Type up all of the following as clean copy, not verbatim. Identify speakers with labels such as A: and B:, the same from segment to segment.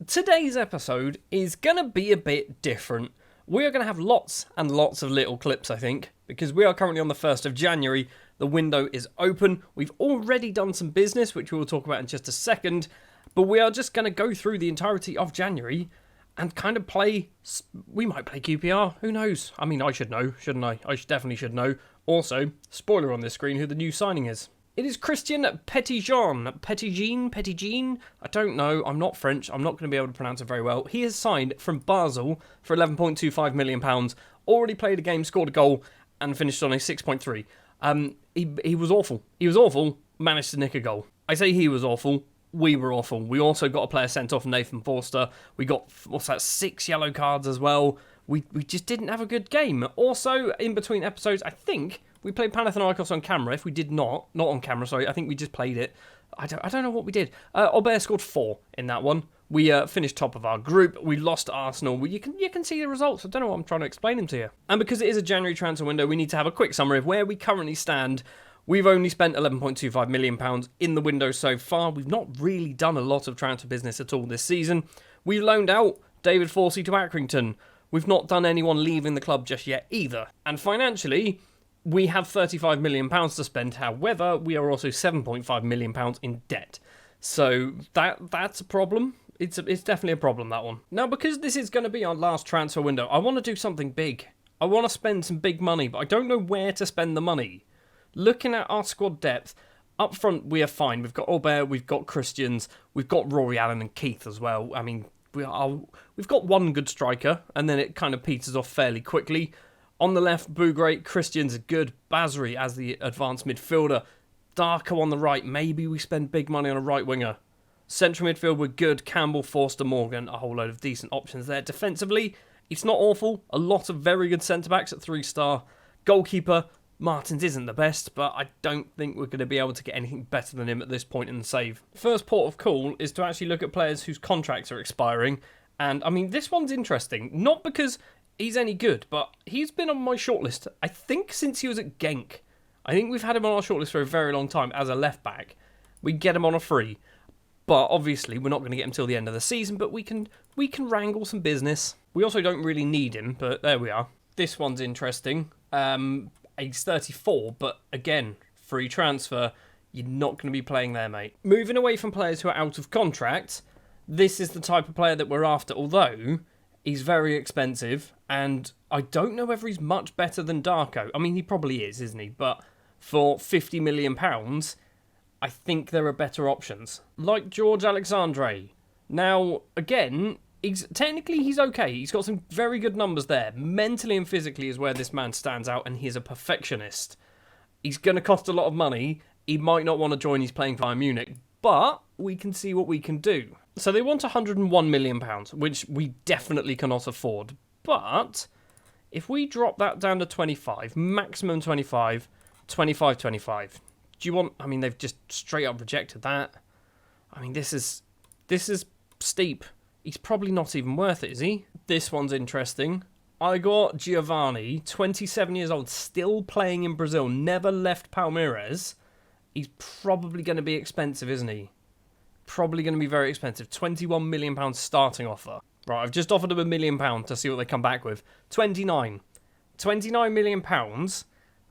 A: Today's episode is going to be a bit different. We are going to have lots and lots of little clips, I think, because we are currently on the 1st of January. The window is open. We've already done some business, which we will talk about in just a second, but we are just going to go through the entirety of January and kind of play. We might play QPR. Who knows? I mean, I should know, shouldn't I? Definitely should know. Also, spoiler on this screen who the new signing is. It is Christian Petitjean. I don't know. I'm not French. I'm not going to be able to pronounce it very well. He has signed from Basel for £11.25 million. Already played a game, scored a goal, and finished on a 6.3. He was awful. He was awful. Managed to nick a goal. I say he was awful. We were awful. We also got a player sent off, Nathan Forster. We got, 6 yellow cards as well. We just didn't have a good game. Also, in between episodes, I think we played Panathinaikos on camera. If we did not on camera, sorry, I think we just played it. I don't know what we did. Aubert scored 4 in that one. We finished top of our group. We lost to Arsenal. You can see the results. I don't know what I'm trying to explain them to you. And because it is a January transfer window, we need to have a quick summary of where we currently stand. We've only spent £11.25 million in the window so far. We've not really done a lot of transfer business at all this season. We've loaned out David Forsey to Accrington. We've not done anyone leaving the club just yet either. And financially, we have £35 million to spend. However, we are also £7.5 million in debt. So that's a problem. It's definitely a problem, that one. Now, because this is going to be our last transfer window, I want to do something big. I want to spend some big money, but I don't know where to spend the money. Looking at our squad depth, up front we are fine. We've got Aubert, we've got Christians, we've got Rory Allen and Keith as well. I mean, we've got one good striker, and then it kind of peters off fairly quickly. On the left, Bougre, Christians are good. Basri as the advanced midfielder. Darko on the right. Maybe we spend big money on a right winger. Central midfield, we're good. Campbell, Forster, Morgan. A whole load of decent options there. Defensively, it's not awful. A lot of very good centre-backs at 3-star. Goalkeeper, Martins isn't the best, but I don't think we're going to be able to get anything better than him at this point in the save. First port of call is to actually look at players whose contracts are expiring. And, I mean, this one's interesting. Not because he's any good, but he's been on my shortlist, I think, since he was at Genk. I think we've had him on our shortlist for a very long time as a left-back. We get him on a free. But, obviously, we're not going to get him till the end of the season, but we can wrangle some business. We also don't really need him, but there we are. This one's interesting. He's 34, but again, free transfer. You're not going to be playing there, mate. Moving away from players who are out of contract, this is the type of player that we're after, although he's very expensive, and I don't know whether he's much better than Darko. I mean, he probably is, isn't he? But for £50 million, I think there are better options. Like George Alexandre. Now, again, he's okay. He's got some very good numbers there. Mentally and physically is where this man stands out, and he's a perfectionist. He's going to cost a lot of money. He might not want to join. He's playing for Bayern Munich, but we can see what we can do. So they want £101 million, which we definitely cannot afford. But if we drop that down to 25, maximum 25, 25, 25. Do you want... I mean, they've just straight up rejected that. I mean, this is steep. He's probably not even worth it, is he? This one's interesting. I got Giovanni, 27 years old, still playing in Brazil, never left Palmeiras. He's probably going to be expensive, isn't he? Probably going to be very expensive. £21 million starting offer. Right, I've just offered him £1 million to see what they come back with. 29. £29 million.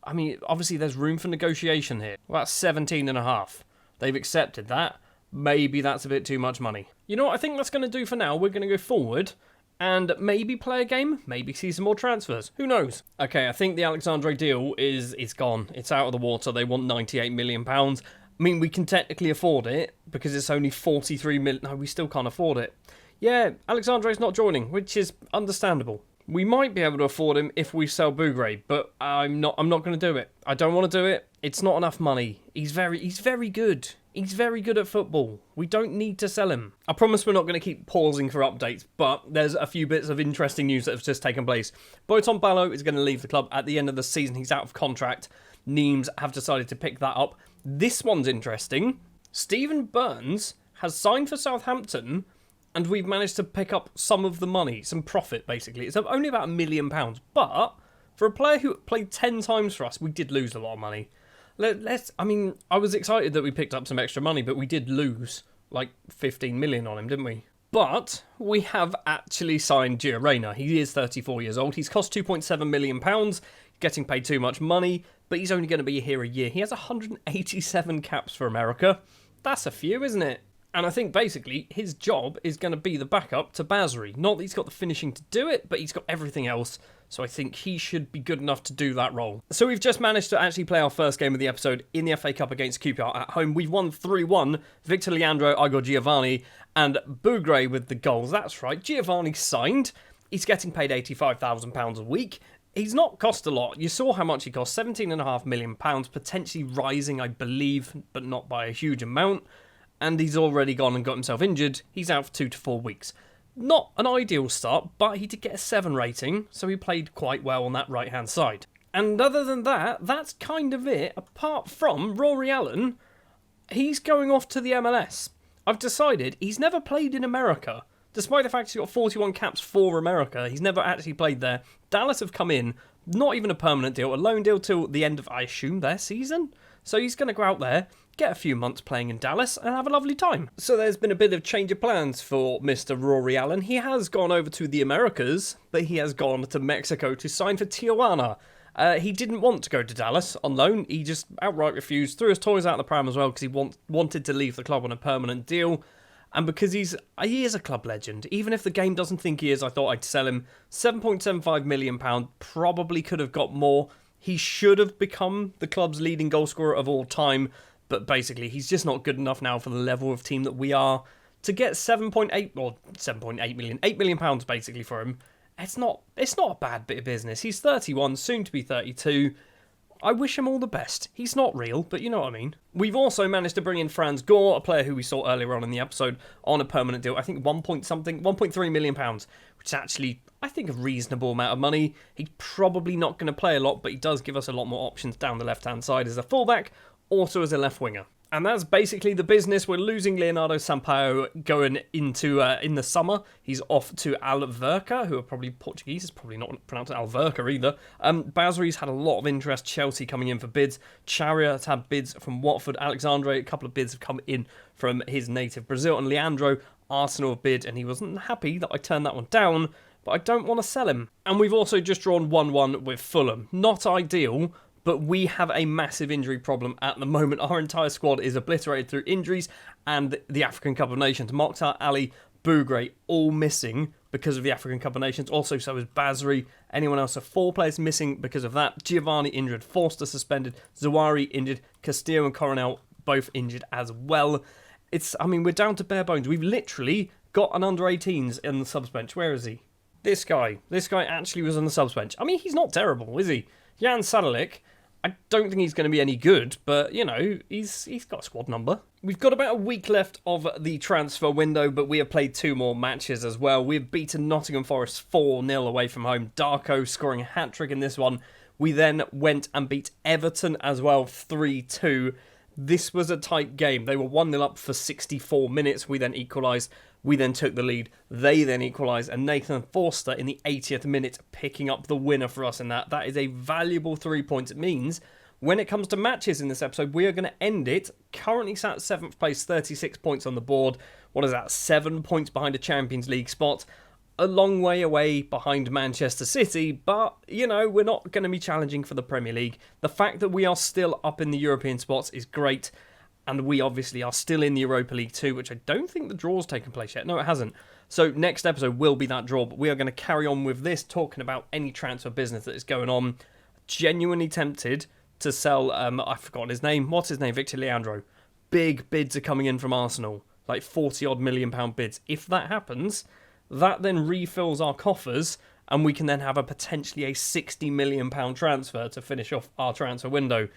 A: I mean, obviously there's room for negotiation here. Well, that's 17.5. They've accepted that. Maybe that's a bit too much money. You know what I think that's going to do for now? We're going to go forward and maybe play a game, maybe see some more transfers. Who knows? Okay, I think the Alexandre deal is gone. It's out of the water. They want £98 million. I mean, we can technically afford it because it's only 43 million. No, we still can't afford it. Yeah, Alexandre's not joining, which is understandable. We might be able to afford him if we sell Bougre, but I'm not going to do it. I don't want to do it. It's not enough money. He's very good. He's very good at football. We don't need to sell him. I promise we're not going to keep pausing for updates, but there's a few bits of interesting news that have just taken place. Boyton Ballo is going to leave the club at the end of the season. He's out of contract. Nîmes have decided to pick that up. This one's interesting. Stephen Burns has signed for Southampton, and we've managed to pick up some of the money, some profit, basically. It's only about £1 million, but for a player who played 10 times for us, we did lose a lot of money. I was excited that we picked up some extra money, but we did lose like 15 million on him, didn't we? But we have actually signed Gio Reyna. He is 34 years old. He's cost £2.7 million, getting paid too much money, but he's only going to be here a year. He has 187 caps for America. That's a few, isn't it? And I think basically his job is going to be the backup to Basri. Not that he's got the finishing to do it, but he's got everything else. So I think he should be good enough to do that role. So we've just managed to actually play our first game of the episode in the FA Cup against QPR at home. We've won 3-1. Victor Leandro, Igor Giovanni, and Bougre with the goals. That's right. Giovanni signed. He's getting paid £85,000 a week. He's not cost a lot. You saw how much he cost. £17.5 million, potentially rising, I believe, but not by a huge amount. And he's already gone and got himself injured. He's out for 2 to 4 weeks. Not an ideal start, but he did get a 7 rating, so he played quite well on that right-hand side. And other than that, that's kind of it. Apart from Rory Allen, he's going off to the MLS. I've decided he's never played in America. Despite the fact he's got 41 caps for America, he's never actually played there. Dallas have come in, not even a permanent deal, a loan deal till the end of, I assume, their season. So he's going to go out there, get a few months playing in Dallas, and have a lovely time. So there's been a bit of change of plans for Mr. Rory Allen. He has gone over to the Americas, but he has gone to Mexico to sign for Tijuana. He didn't want to go to Dallas on loan. He just outright refused, threw his toys out the pram as well because he wanted to leave the club on a permanent deal. And because he is a club legend, even if the game doesn't think he is, I thought I'd sell him. £7.75 million, probably could have got more. He should have become the club's leading goal scorer of all time, but basically he's just not good enough now for the level of team that we are. To get 7.8 million, £8 million basically for him, it's not a bad bit of business. He's 31, soon to be 32. I wish him all the best. He's not real, but you know what I mean. We've also managed to bring in Franz Gore, a player who we saw earlier on in the episode, on a permanent deal. I think £1.3 million, which is actually, I think, a reasonable amount of money. He's probably not going to play a lot, but he does give us a lot more options down the left-hand side as a fullback, also as a left winger. And that's basically the business. We're losing Leonardo Sampaio going into in the summer. He's off to Alverca, who are probably Portuguese. It's probably not pronounced Alverca either. Basri's had a lot of interest. Chelsea coming in for bids. Chariot's had bids from Watford. Alexandre, a couple of bids have come in from his native Brazil. And Leandro, Arsenal bid, and he wasn't happy that I turned that one down, but I don't want to sell him. And we've also just drawn 1-1 with Fulham. Not ideal, but we have a massive injury problem at the moment. Our entire squad is obliterated through injuries and the African Cup of Nations. Mokhtar, Ali, Bougre, all missing because of the African Cup of Nations. Also, so is Basri. Anyone else? So 4 players missing because of that. Giovanni injured, Forster suspended, Zawari injured, Castillo and Coronel both injured as well. We're down to bare bones. We've literally got an under-18s in the subs bench. Where is he? This guy actually was on the subs bench. He's not terrible, is he? Jan Sadalik, I don't think he's going to be any good, but, he's got a squad number. We've got about a week left of the transfer window, but we have played 2 more matches as well. We've beaten Nottingham Forest 4-0 away from home. Darko scoring a hat-trick in this one. We then went and beat Everton as well, 3-2. This was a tight game. They were 1-0 up for 64 minutes. We then equalised. We then took the lead. They then equalised. And Nathan Forster in the 80th minute picking up the winner for us in that. That is a valuable 3 points. It means when it comes to matches in this episode, we are going to end it. Currently sat 7th place, 36 points on the board. What is that? 7 points behind a Champions League spot. A long way away behind Manchester City, but, we're not going to be challenging for the Premier League. The fact that we are still up in the European spots is great, and we obviously are still in the Europa League too, which I don't think the draw's taken place yet. No, it hasn't. So next episode will be that draw, but we are going to carry on with this, talking about any transfer business that is going on. Genuinely tempted to sell, I've forgotten his name. What's his name? Victor Leandro. Big bids are coming in from Arsenal, like 40-odd million pound bids. If that happens, that then refills our coffers, and we can then have a potentially a £60 million transfer to finish off our transfer window.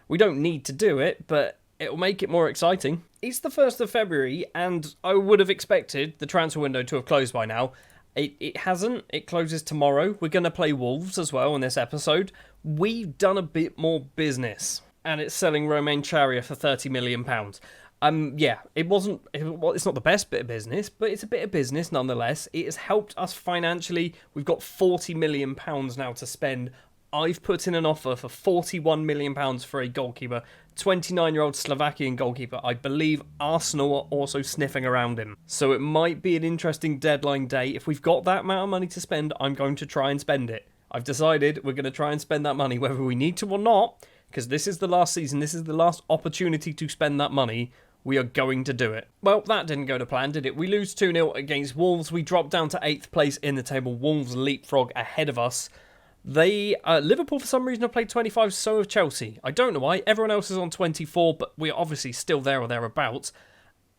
A: We don't need to do it, but it'll make it more exciting. It's the 1st of February, and I would have expected the transfer window to have closed by now. It hasn't. It closes tomorrow. We're going to play Wolves as well in this episode. We've done a bit more business, and it's selling Romain Charia for £30 million. It's not the best bit of business, but it's a bit of business nonetheless. It has helped us financially. We've got £40 million now to spend I've put in an offer for £41 million for a goalkeeper, 29-year-old Slovakian goalkeeper. I believe Arsenal are also sniffing around him. So it might be an interesting deadline day. If we've got that amount of money to spend, I'm going to try and spend it. I've decided we're going to try and spend that money, whether we need to or not, because this is the last season, this is the last opportunity to spend that money. We are going to do it. Well, that didn't go to plan, did it? We lose 2-0 against Wolves. We drop down to 8th place in the table. Wolves leapfrog ahead of us. Liverpool, for some reason, have played 25, so have Chelsea. I don't know why. Everyone else is on 24, but we're obviously still there or thereabouts.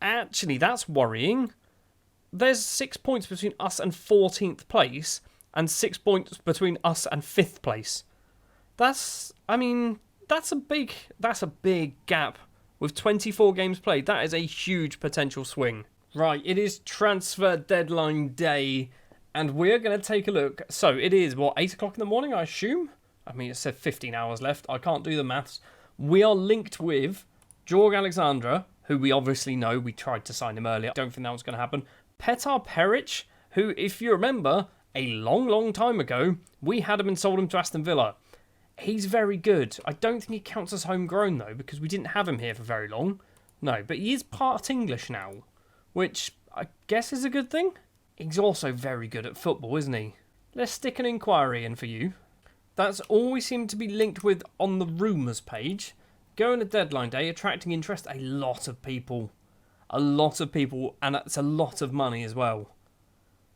A: Actually, that's worrying. There's 6 points between us and 14th place, and 6 points between us and 5th place. That's a big gap. With 24 games played, that is a huge potential swing. Right, it is transfer deadline day, and we're going to take a look. So it is, 8 o'clock in the morning, I assume? I mean, it said 15 hours left. I can't do the maths. We are linked with Jorg Alexandra, who we obviously know. We tried to sign him earlier. Don't think that was going to happen. Petar Peric, who, if you remember, a long, long time ago, we had him and sold him to Aston Villa. He's very good. I don't think he counts as homegrown, though, because we didn't have him here for very long. No, but he is part English now, which I guess is a good thing. He's also very good at football, isn't he? Let's stick an inquiry in for you. That's all we seem to be linked with on the rumours page. Going to deadline day, attracting interest, a lot of people. A lot of people, and that's a lot of money as well.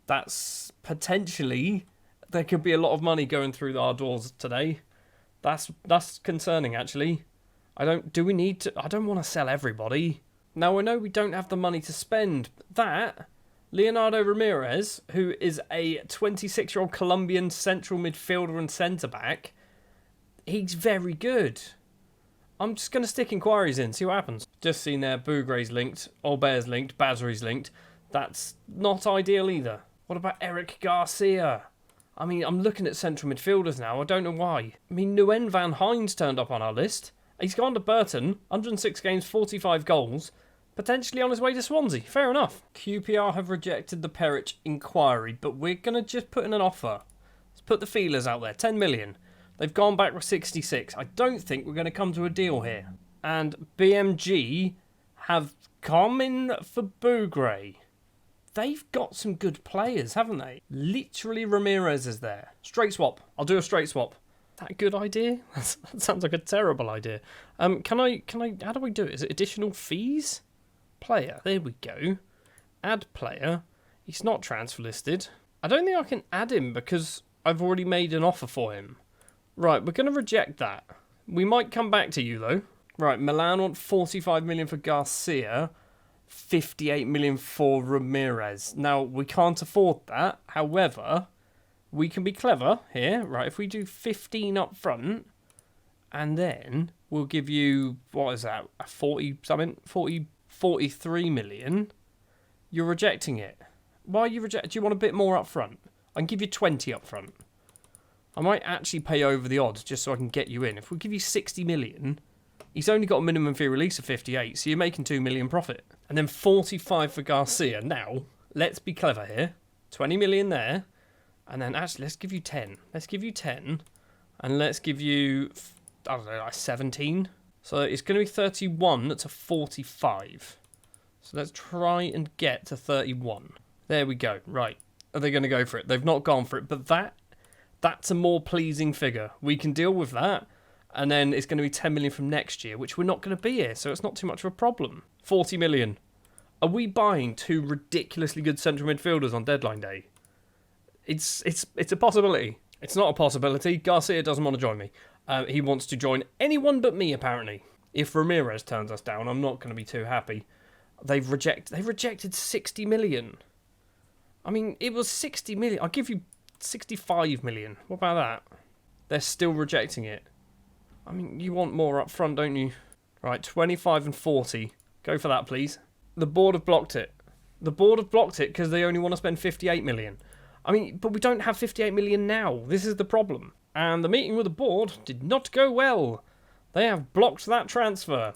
A: That's potentially, there could be a lot of money going through our doors today. That's concerning, actually. I don't want to sell everybody. Now, I know we don't have the money to spend, but that, Leonardo Ramirez, who is a 26-year-old Colombian central midfielder and centre-back, he's very good. I'm just going to stick inquiries in, see what happens. Just seen there, Bougre's linked, Albert's linked, Basri's linked. That's not ideal either. What about Eric Garcia? I mean, I'm looking at central midfielders now. I don't know why. I mean, Nguyen Van Hines turned up on our list. He's gone to Burton. 106 games, 45 goals. Potentially on his way to Swansea. Fair enough. QPR have rejected the Peric inquiry, but we're going to just put in an offer. Let's put the feelers out there. 10 million. They've gone back with 66. I don't think we're going to come to a deal here. And BMG have come in for Bougre. They've got some good players, haven't they? Literally Ramirez is there. Straight swap. I'll do a straight swap. That a good idea? That sounds like a terrible idea. Can I, how do we do it? Is it additional fees? Player. There we go. Add player. He's not transfer listed. I don't think I can add him because I've already made an offer for him. Right, we're going to reject that. We might come back to you, though. Right, Milan want 45 million for Garcia. 58 million for Ramirez. Now, we can't afford that. However, we can be clever here. Right, if we do 15 up front, and then we'll give you, what is that, 43 million. You're rejecting it. Why are you rejecting? Do you want a bit more up front? I can give you 20 up front. I might actually pay over the odds just so I can get you in. If we give you 60 million... He's only got a minimum fee release of 58, so you're making 2 million profit. And then 45 for Garcia. Now, let's be clever here. 20 million there. And then actually, let's give you 10. Let's give you 10. And let's give you, I don't know, like 17. So it's going to be 31 to 45. So let's try and get to 31. There we go. Right. Are they going to go for it? They've not gone for it. But that's a more pleasing figure. We can deal with that. And then it's going to be 10 million from next year, which we're not going to be here, so it's not too much of a problem. 40 million. Are we buying 2 ridiculously good central midfielders on deadline day? It's a possibility. It's not a possibility. Garcia doesn't want to join me. He wants to join anyone but me, apparently. If Ramirez turns us down, I'm not going to be too happy. They've rejected 60 million. I mean, it was 60 million. I'll give you 65 million. What about that? They're still rejecting it. I mean, you want more up front, don't you? Right, 25 and 40. Go for that, please. The board have blocked it. The board have blocked it because they only want to spend 58 million. I mean, but we don't have 58 million now. This is the problem. And the meeting with the board did not go well. They have blocked that transfer.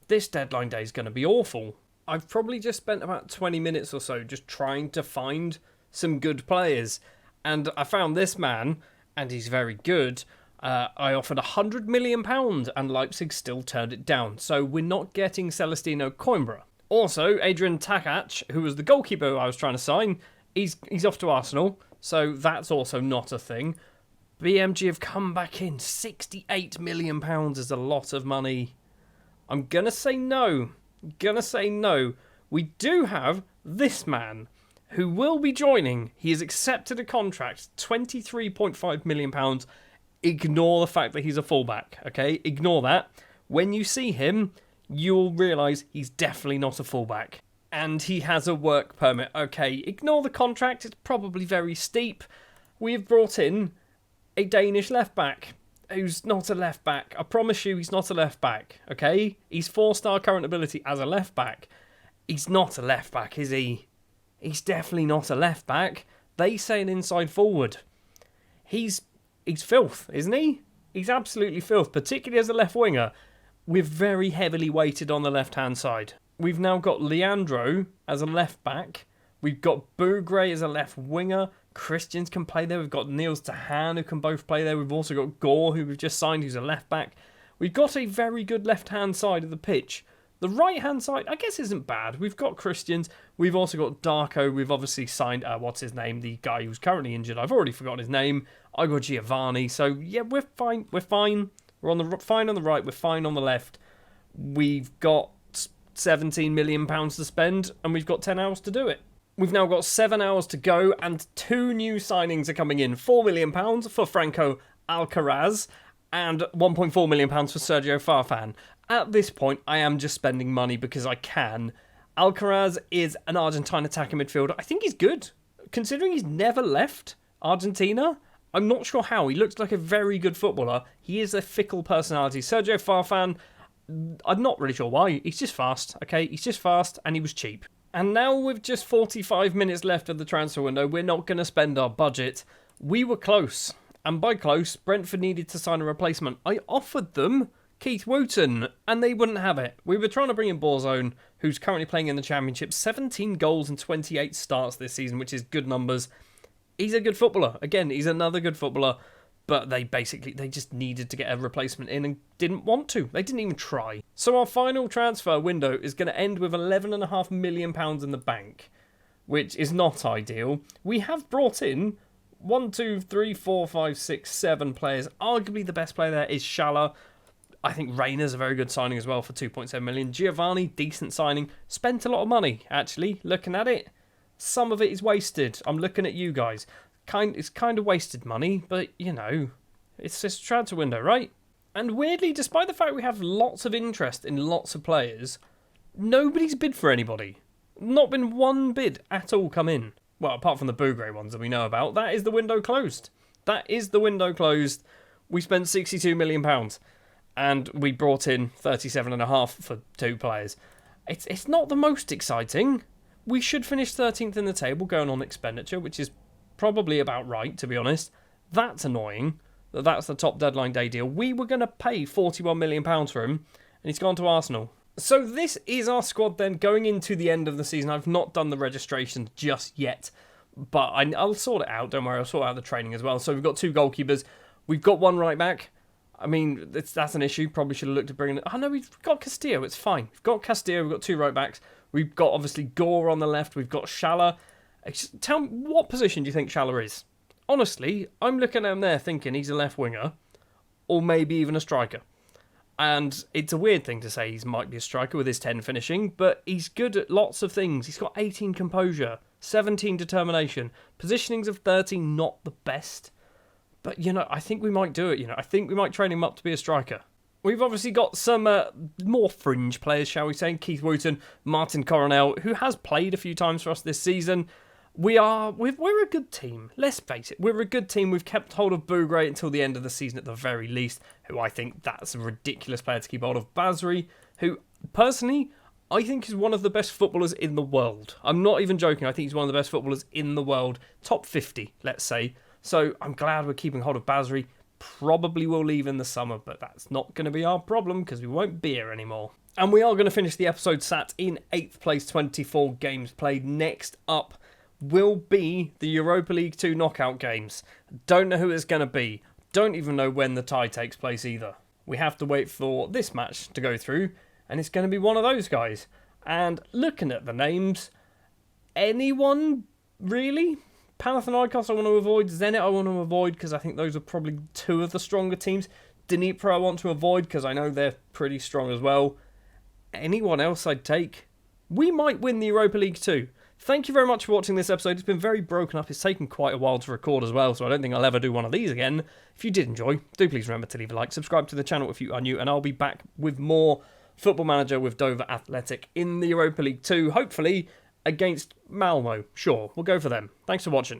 A: This deadline day is going to be awful. I've probably just spent about 20 minutes or so just trying to find some good players. And I found this man, and he's very good. I offered £100 million and Leipzig still turned it down. So we're not getting Celestino Coimbra. Also, Adrian Takac, who was the goalkeeper who I was trying to sign, he's off to Arsenal. So that's also not a thing. BMG have come back in. £68 million is a lot of money. I'm going to say no. We do have this man who will be joining. He has accepted a contract, £23.5 million. Ignore the fact that he's a fullback, okay? Ignore that. When you see him, you'll realise he's definitely not a fullback. And he has a work permit. Okay, ignore the contract. It's probably very steep. We've brought in a Danish left-back who's not a left-back. I promise you he's not a left-back, okay? He's 4-star current ability as a left-back. He's not a left-back, is he? He's definitely not a left-back. They say an inside forward. He's filth, isn't he? He's absolutely filth, particularly as a left winger. We're very heavily weighted on the left-hand side. We've now got Leandro as a left-back. We've got Bougre as a left winger. Christians can play there. We've got Niels Tahan who can both play there. We've also got Gore, who we've just signed, who's a left-back. We've got a very good left-hand side of the pitch. The right-hand side, I guess, isn't bad. We've got Christians. We've also got Darko. We've obviously signed, what's his name? The guy who's currently injured. I've already forgotten his name. I got Giovanni. So, yeah, we're fine. We're fine. We're fine on the right. We're fine on the left. We've got £17 million to spend, and we've got 10 hours to do it. We've now got 7 hours to go, and 2 new signings are coming in. £4 million for Franco Alcaraz, and £1.4 million for Sergio Farfan. At this point, I am just spending money because I can. Alcaraz is an Argentine attacking midfielder. I think he's good. Considering he's never left Argentina, I'm not sure how. He looks like a very good footballer. He is a fickle personality. Sergio Farfan, I'm not really sure why. He's just fast, okay? He's just fast, and he was cheap. And now with just 45 minutes left of the transfer window, we're not going to spend our budget. We were close. And by close, Brentford needed to sign a replacement. I offered them Keith Wooten, and they wouldn't have it. We were trying to bring in Borzone, who's currently playing in the Championship. 17 goals and 28 starts this season, which is good numbers. He's a good footballer. Again, he's another good footballer. But they just needed to get a replacement in and didn't want to. They didn't even try. So our final transfer window is going to end with £11.5 million in the bank, which is not ideal. We have brought in 7 players. Arguably the best player there is Schaller. I think Rayner's a very good signing as well for 2.7 million. Giovanni, decent signing. Spent a lot of money, actually, looking at it. Some of it is wasted. I'm looking at you guys. It's kind of wasted money, but, you know, it's just a transfer window, right? And weirdly, despite the fact we have lots of interest in lots of players, nobody's bid for anybody. Not been one bid at all come in. Well, apart from the Bougre ones that we know about. That is the window closed. We spent £62 million. And we brought in 37.5 for 2 players. It's not the most exciting. We should finish 13th in the table going on expenditure, which is probably about right, to be honest. That's annoying. That's the top deadline day deal. We were going to pay £41 million for him, and he's gone to Arsenal. So this is our squad then going into the end of the season. I've not done the registration just yet, but I'll sort it out. Don't worry, I'll sort out the training as well. So we've got 2 goalkeepers. We've got 1 right back. I mean, that's an issue. Probably should have looked at bringing it. Oh, no, we've got Castillo. It's fine. We've got Castillo. We've got 2 right backs. We've got, obviously, Gore on the left. We've got Schaller. Tell me, what position do you think Schaller is? Honestly, I'm looking at him there thinking he's a left winger or maybe even a striker. And it's a weird thing to say he might be a striker with his 10 finishing, but he's good at lots of things. He's got 18 composure, 17 determination, positionings of 13, not the best. But, you know, I think we might do it, I think we might train him up to be a striker. We've obviously got some more fringe players, shall we say. Keith Wooten, Martin Coronel, who has played a few times for us this season. We're a good team. Let's face it, we're a good team. We've kept hold of Bougre until the end of the season at the very least, who I think that's a ridiculous player to keep hold of. Basri, who, personally, I think is one of the best footballers in the world. I'm not even joking. I think he's one of the best footballers in the world. Top 50, let's say. So I'm glad we're keeping hold of Basri. Probably will leave in the summer, but that's not going to be our problem because we won't be here anymore. And we are going to finish the episode sat in 8th place, 24 games played. Next up will be the Europa League 2 knockout games. Don't know who it's going to be. don't even know when the tie takes place either. We have to wait for this match to go through, and it's going to be one of those guys. And looking at the names, anyone really? Panathinaikos I want to avoid, Zenit I want to avoid because I think those are probably two of the stronger teams. Dnipro I want to avoid because I know they're pretty strong as well. Anyone else I'd take? We might win the Europa League too. Thank you very much for watching this episode. It's been very broken up. It's taken quite a while to record as well, so I don't think I'll ever do one of these again. If you did enjoy, do please remember to leave a like, subscribe to the channel if you are new, and I'll be back with more Football Manager with Dover Athletic in the Europa League 2, hopefully against Malmo. Sure, we'll go for them. Thanks for watching.